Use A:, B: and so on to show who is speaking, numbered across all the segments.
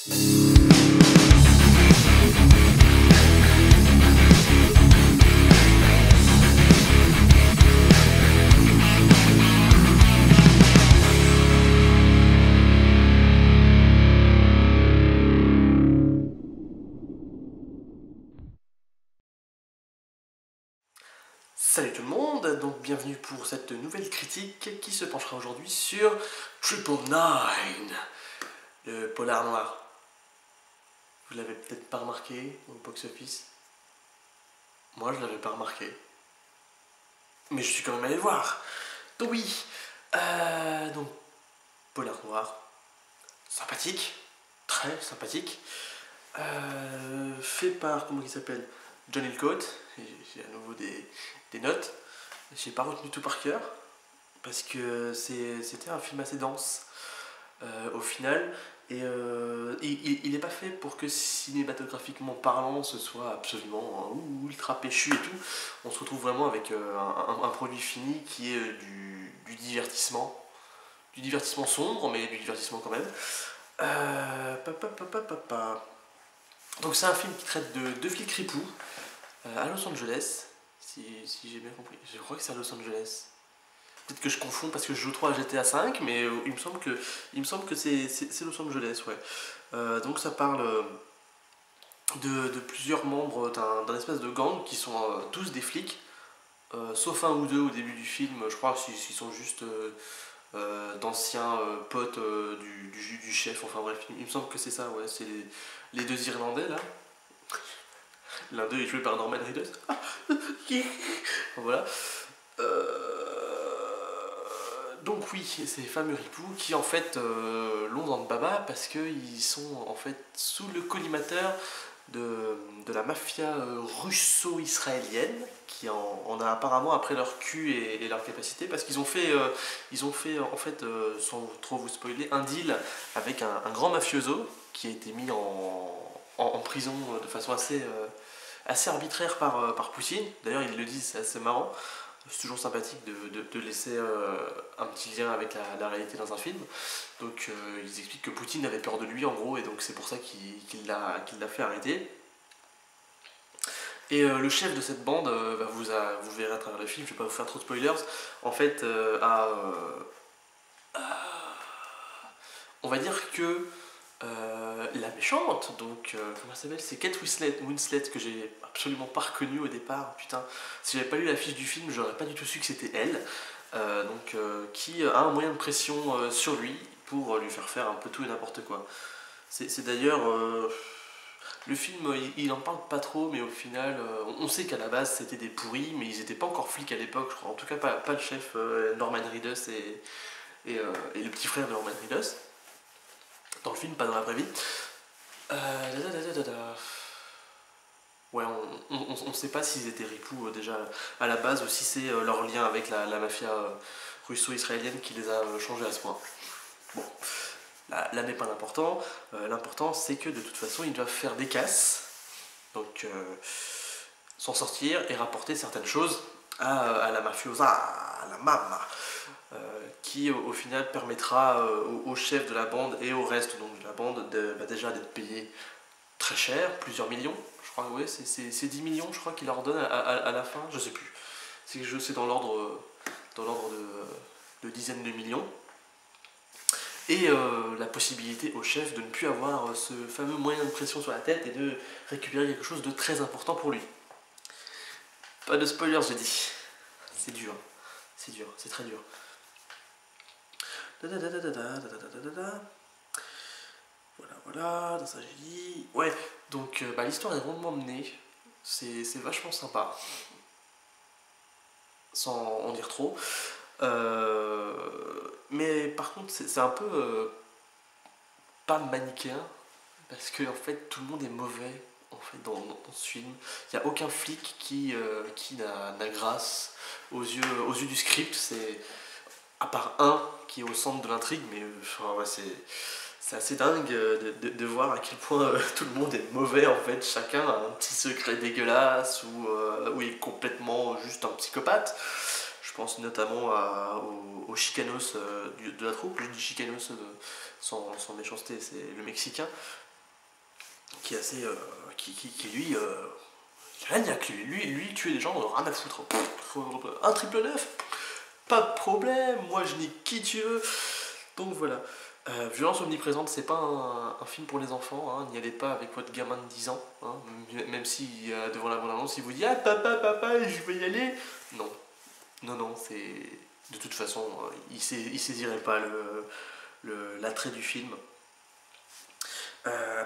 A: Salut tout le monde, donc bienvenue pour cette nouvelle critique qui se penchera aujourd'hui sur Triple Nine, le polar noir. Vous l'avez peut-être pas remarqué au box-office. Moi je l'avais pas remarqué. Mais je suis quand même allé le voir. Donc oui, donc polar noir, sympathique, très sympathique. Fait par, comment il s'appelle, John Hillcoat. J'ai à nouveau des notes. J'ai pas retenu tout par cœur parce que c'était un film assez dense au final, et il n'est pas fait pour que cinématographiquement parlant ce soit absolument ultra péchu et tout. On se retrouve vraiment avec un produit fini qui est du divertissement sombre, mais du divertissement quand même. Donc c'est un film qui traite de deux flics ripoux à Los Angeles, si j'ai bien compris. Je crois que c'est à Los Angeles. Peut-être que je confonds parce que je joue trop à GTA V, mais il me semble que c'est Los Angeles, ouais. Donc ça parle de plusieurs membres d'un espèce de gang qui sont tous des flics, sauf un ou deux au début du film. Je crois qu'ils sont juste d'anciens potes du chef, enfin bref, il me semble que c'est ça, ouais. C'est les deux Irlandais là. L'un d'eux est joué par Norman Reedus. Voilà. Donc oui, ces fameux ripoux qui en fait l'ont dans le baba parce qu'ils sont en fait sous le collimateur de la mafia russo-israélienne qui en a apparemment après leur cul et leur capacité, parce qu'ils ont fait en fait, sans trop vous spoiler, un deal avec un grand mafioso qui a été mis en prison de façon assez arbitraire par Poutine. D'ailleurs ils le disent, c'est assez marrant. C'est toujours sympathique de laisser un petit lien avec la réalité dans un film. Donc ils expliquent que Poutine avait peur de lui en gros, et donc c'est pour ça qu'il l'a fait arrêter. Et le chef de cette bande, vous verrez à travers le film, je vais pas vous faire trop de spoilers, en fait on va dire que la méchante, donc comment elle s'appelle, c'est Kate Winslet, que j'ai absolument pas reconnue au départ. Putain, si j'avais pas lu la fiche du film, j'aurais pas du tout su que c'était elle. Qui a un moyen de pression sur lui pour lui faire un peu tout et n'importe quoi. C'est d'ailleurs le film, il en parle pas trop, mais au final, on sait qu'à la base c'était des pourris, mais ils étaient pas encore flics à l'époque, je crois. En tout cas, pas le chef Norman Reedus et le petit frère de Norman Reedus. Dans le film, pas dans la vraie vie. Ouais, on sait pas s'ils étaient ripoux déjà à la base, ou si c'est leur lien avec la mafia russo-israélienne qui les a changés à ce point. Bon, là n'est pas l'important. L'important c'est que de toute façon ils doivent faire des casses, donc s'en sortir et rapporter certaines choses à la mafiosa, à la mamma. Qui au final permettra au chef de la bande et au reste donc, de la bande déjà d'être payé très cher, plusieurs millions, je crois, ouais, c'est 10 millions je crois qu'il leur donne à la fin, je sais plus, c'est dans l'ordre de dizaines de millions, et la possibilité au chef de ne plus avoir ce fameux moyen de pression sur la tête et de récupérer quelque chose de très important pour lui. Pas de spoilers, j'ai dit. C'est dur, c'est très dur. Voilà, dans ça j'ai dit. Ouais, donc l'histoire est rondement menée, c'est vachement sympa, sans en dire trop. Mais par contre, c'est un peu pas manichéen, parce que en fait tout le monde est mauvais en fait dans ce film. Il n'y a aucun flic qui n'a grâce aux yeux du script. C'est à part un qui est au centre de l'intrigue, mais ouais, c'est assez dingue de voir à quel point tout le monde est mauvais en fait. Chacun a un petit secret dégueulasse ou est complètement juste un psychopathe. Je pense notamment au Chicanos de la troupe. Je dis Chicanos sans méchanceté, c'est le Mexicain. qui est assez... qui lui... Ragnac, lui, tuer les gens, rien à foutre. Un triple 9, pas de problème, moi je nique qui tu veux. Donc voilà. Violence omniprésente, c'est pas un film pour les enfants, hein. N'y allez pas avec votre gamin de 10 ans, hein. Même si devant la bande-annonce il vous dit ah papa, je vais y aller. Non, non, c'est. De toute façon, il saisirait pas l'attrait du film.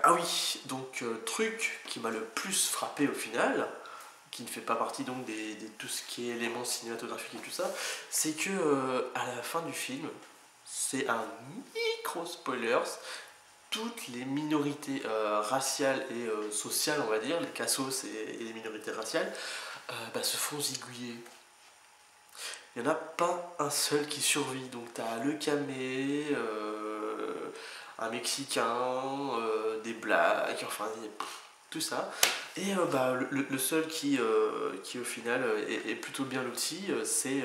A: Ah oui, donc truc qui m'a le plus frappé au final, qui ne fait pas partie donc de tout ce qui est éléments cinématographiques et tout ça, c'est que à la fin du film, c'est un micro spoilers, toutes les minorités raciales et sociales, on va dire, les cassos et les minorités raciales, se font zigouiller. Il n'y en a pas un seul qui survit. Donc t'as le camé, un Mexicain, des blacks, enfin tout ça. Et le seul qui au final est plutôt bien loti, c'est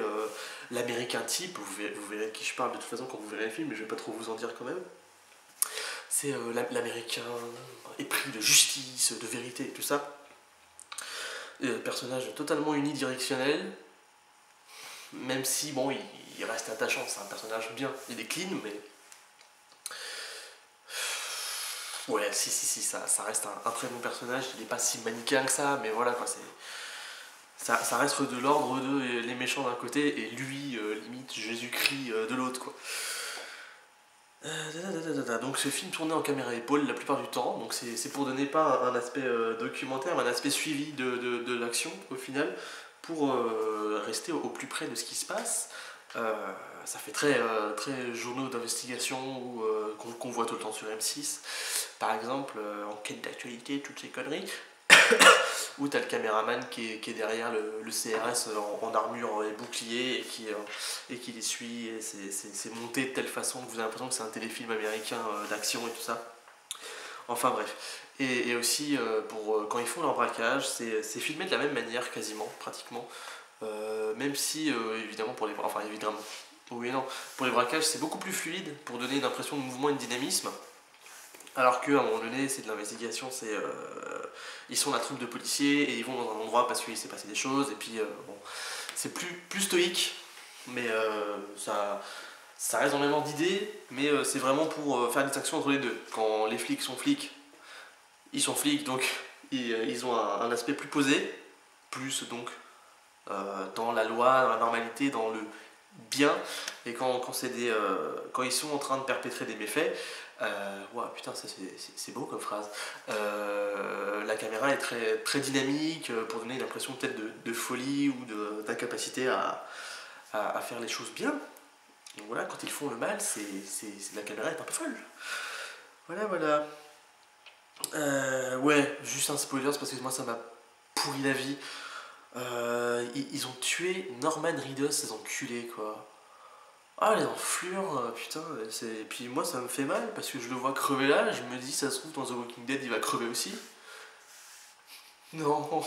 A: l'américain type. Vous verrez de qui je parle de toute façon quand vous verrez le film, mais je vais pas trop vous en dire quand même. C'est l'américain épris de justice, de vérité, tout ça. Personnage totalement unidirectionnel, même si bon il reste attachant, c'est un personnage bien, il est clean, mais ouais, si, ça reste un très bon personnage, il n'est pas si manichéen que ça, mais voilà quoi, ça reste de l'ordre de les méchants d'un côté et lui, limite Jésus-Christ de l'autre quoi. Donc ce film tourné en caméra épaule la plupart du temps, donc c'est pour donner pas un aspect documentaire, mais un aspect suivi de l'action au final, pour rester au plus près de ce qui se passe. Ça fait très journaux d'investigation qu'on voit tout le temps sur M6, par exemple enquête d'actualité, toutes ces conneries, où t'as le caméraman qui est derrière le CRS en armure et bouclier et qui les suit, et c'est monté de telle façon que vous avez l'impression que c'est un téléfilm américain d'action et tout ça. Enfin bref. Et aussi, quand ils font leur braquage, c'est filmé de la même manière quasiment, pratiquement. Même si, évidemment, évidemment, oui et non, pour les braquages, c'est beaucoup plus fluide pour donner une impression de mouvement et de dynamisme. Alors qu'à un moment donné, c'est de l'investigation, ils sont la troupe de policiers et ils vont dans un endroit parce qu'il s'est passé des choses, et puis bon, c'est plus stoïque, mais ça reste dans le même ordre d'idée, mais c'est vraiment pour faire une distinction entre les deux. Quand les flics sont flics, ils sont flics, donc ils ont un aspect plus posé, plus donc dans la loi, dans la normalité, dans le bien, et quand ils sont en train de perpétrer des méfaits, wow, putain, ça c'est beau comme phrase. La caméra est très, très dynamique pour donner une impression peut-être de folie ou d'incapacité à faire les choses bien. Donc voilà, quand ils font le mal, la caméra est un peu folle. Voilà. Ouais, juste un spoiler parce que moi ça m'a pourri la vie. Ils ont tué Norman Reedus, ces enculés quoi. Ah, les enflures, putain, et puis moi ça me fait mal parce que je le vois crever là, je me dis ça se trouve dans The Walking Dead il va crever aussi. Non,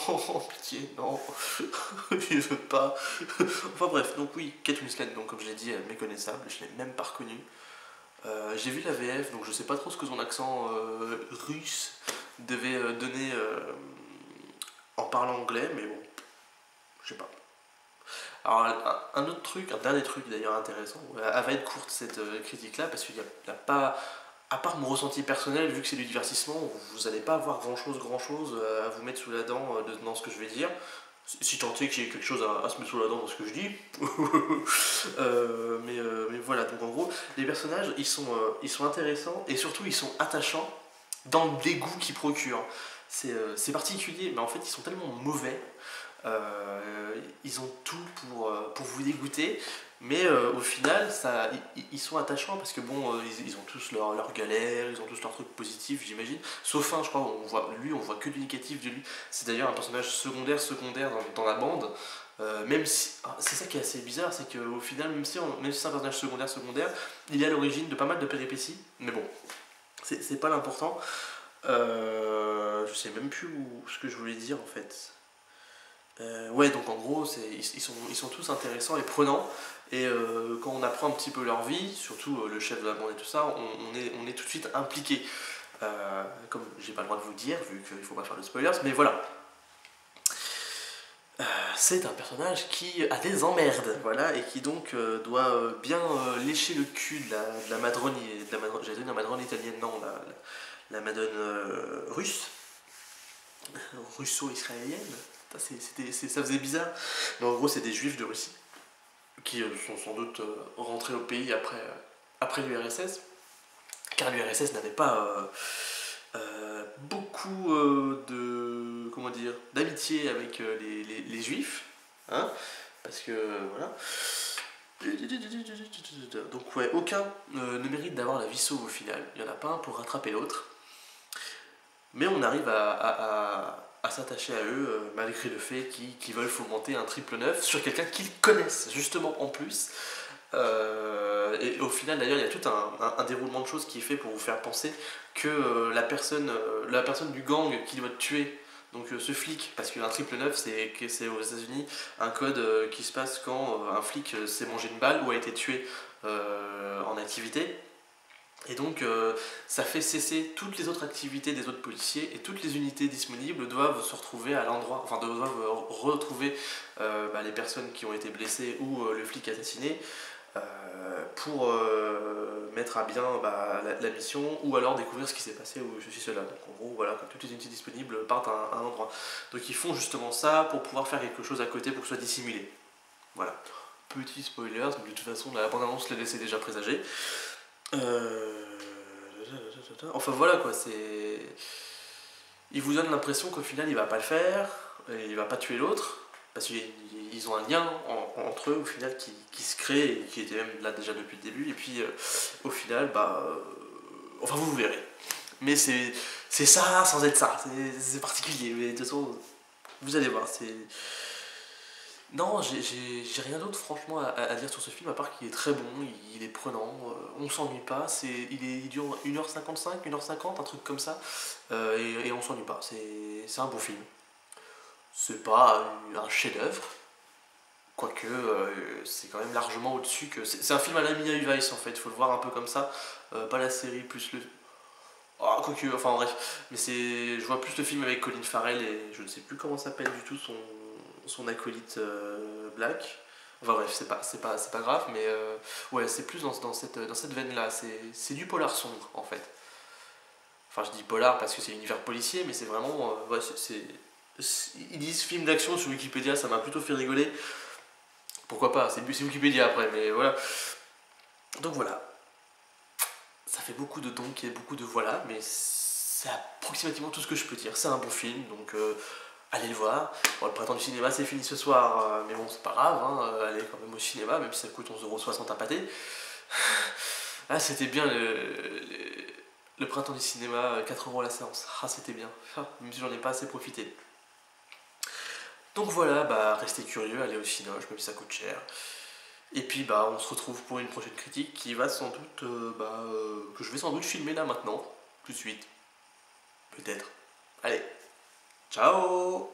A: pitié, non, je veux pas. Enfin bref, donc oui, Kate Winslet, donc comme je l'ai dit, elle est méconnaissable, je l'ai même pas reconnue. J'ai vu la VF, donc je sais pas trop ce que son accent russe devait donner en parlant anglais, mais bon, je sais pas. Alors un autre truc, un dernier truc d'ailleurs intéressant, elle va être courte cette critique là parce qu'il n'y a pas, à part mon ressenti personnel, vu que c'est du divertissement, vous n'allez pas avoir grand chose à vous mettre sous la dent dans ce que je vais dire. Si tant est qu'il y ait quelque chose à se mettre sous la dent dans ce que je dis. Mais voilà, donc en gros, les personnages ils sont intéressants et surtout ils sont attachants dans le dégoût qu'ils procurent. C'est particulier, mais en fait ils sont tellement mauvais. Ils ont tout pour vous dégoûter, mais au final ils sont attachants parce que bon, ils ont tous leurs galères, ils ont tous leurs trucs positifs, j'imagine, sauf un, je crois, on voit que du négatif de lui. C'est d'ailleurs un personnage secondaire dans la bande, même si c'est ça qui est assez bizarre, c'est qu'au final, même si c'est un personnage secondaire, il est à l'origine de pas mal de péripéties, mais bon, c'est pas l'important. Je sais même plus ce que je voulais dire en fait. Ouais, donc en gros, ils sont tous intéressants et prenants. Et quand on apprend un petit peu leur vie, surtout le chef de la bande et tout ça, on est tout de suite impliqué. comme j'ai pas le droit de vous le dire, vu qu'il faut pas faire de spoilers, mais voilà. C'est un personnage qui a des emmerdes, voilà, et qui donc doit bien lécher le cul de la Madrone, j'allais dire la Madrone italienne, non, la Madone russe, russo-israélienne, ça faisait bizarre, mais en gros c'est des juifs de Russie, qui sont sans doute rentrés au pays après l'URSS, car l'URSS n'avait pas beaucoup de comment dire d'amitié avec les juifs, hein, parce que voilà. Donc ouais, aucun ne mérite d'avoir la vie sauve au final. Il n'y en a pas un pour rattraper l'autre. Mais on arrive à s'attacher à eux malgré le fait qu'ils veulent fomenter un triple neuf sur quelqu'un qu'ils connaissent justement en plus. Et au final d'ailleurs il y a tout un déroulement de choses qui est fait pour vous faire penser que la personne du gang qui doit te tuer, donc ce flic, parce qu'un triple neuf c'est aux États-Unis un code qui se passe quand un flic s'est mangé une balle ou a été tué en activité. Et donc ça fait cesser toutes les autres activités des autres policiers et toutes les unités disponibles doivent se retrouver à l'endroit, enfin doivent retrouver les personnes qui ont été blessées ou le flic assassiné pour mettre à bien la mission ou alors découvrir ce qui s'est passé ou ceci cela. Donc en gros voilà, comme toutes les unités disponibles partent à un endroit. Donc ils font justement ça pour pouvoir faire quelque chose à côté pour que ce soit dissimulé. Voilà. Petit spoiler, mais de toute façon la bande-annonce le laissait déjà présager. Enfin voilà quoi, c'est. Il vous donne l'impression qu'au final il va pas le faire, et il va pas tuer l'autre, parce qu'ils ont un lien entre eux au final qui se crée et qui était même là déjà depuis le début, et puis au final, enfin vous verrez. Mais c'est ça sans être ça, c'est particulier, mais de toute façon, vous allez voir, c'est. Non, j'ai rien d'autre franchement à dire sur ce film, à part qu'il est très bon, il est prenant, on s'ennuie pas, il dure 1h55, 1h50, un truc comme ça, et on s'ennuie pas, c'est un bon film. C'est pas un chef-d'œuvre, quoique c'est quand même largement au-dessus que. C'est un film à la Miami Vice en fait, il faut le voir un peu comme ça, pas la série plus le. Ah, quoique, enfin bref, mais je vois plus le film avec Colin Farrell et je ne sais plus comment s'appelle du tout son acolyte Black. Enfin bref, c'est pas grave, mais ouais, c'est plus dans cette veine-là. C'est du polar sombre en fait. Enfin, je dis polar parce que c'est l'univers policier, mais c'est vraiment. Ouais, ils disent film d'action sur Wikipédia, ça m'a plutôt fait rigoler. Pourquoi pas, c'est Wikipédia après, mais voilà. Donc voilà. Ça fait beaucoup de donc et beaucoup de voilà, mais c'est approximativement tout ce que je peux dire. C'est un bon film, donc allez le voir. Bon, le printemps du cinéma c'est fini ce soir, mais bon c'est pas grave, hein, allez quand même au cinéma, même si ça coûte 11,60€ à pâté. Ah c'était bien le printemps du cinéma, 4€ la séance. Ah c'était bien, même si j'en ai pas assez profité. Donc voilà, restez curieux, allez au cinéma, même si ça coûte cher. Et puis on se retrouve pour une prochaine critique qui va sans doute que je vais sans doute filmer là maintenant, tout de suite. Peut-être. Allez, ciao.